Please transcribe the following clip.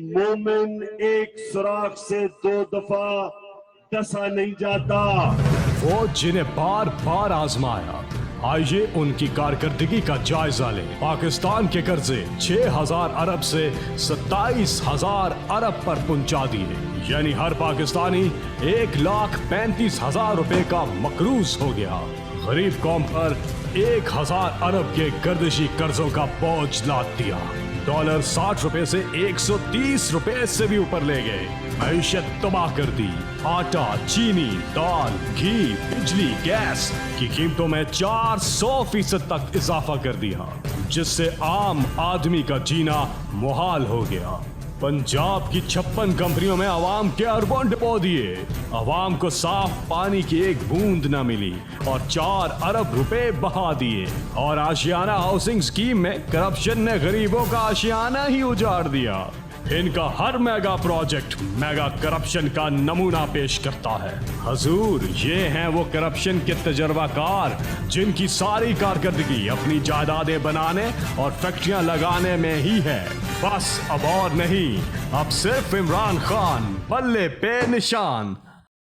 मोमिन एक सुराख से 2 दफा डसा नहीं जाता। वो जिन्हें बार बार आजमाया। आइए उनकी कारकर्दगी का जायजा लें। पाकिस्तान के कर्जे 6,000 अरब से 27,000 अरब पर पहुंचा दिए, यानी हर पाकिस्तानी 1,35,000 रुपए का मकरूज हो गया। गरीब कौम पर 1,000 अरब के गर्दिशी कर्जों का बोझ लाद दिया। डॉलर 60 रुपए से 130 रुपए से भी ऊपर ले गए। मैशत तबाह कर दी। आटा, चीनी, दाल, घी, बिजली, गैस की कीमतों में 400% तक इजाफा कर दिया, जिससे आम आदमी का जीना मुहाल हो गया। पंजाब की 56 कंपनियों में आवाम के अरबों डिपो दिए। आवाम को साफ पानी की एक बूंद न मिली और 4 अरब रुपए बहा दिए। और आशियाना हाउसिंग स्कीम में करप्शन ने गरीबों का आशियाना ही उजाड़ दिया। इनका हर मेगा प्रोजेक्ट मेगा करप्शन का नमूना पेश करता है। हजूर, ये हैं वो करप्शन के तजर्बाकार जिनकी सारी कारकर्दगी अपनी जायदादें बनाने और फैक्ट्रियां लगाने में ही है। बस अब और नहीं, अब सिर्फ इमरान खान बल्ले पे निशान।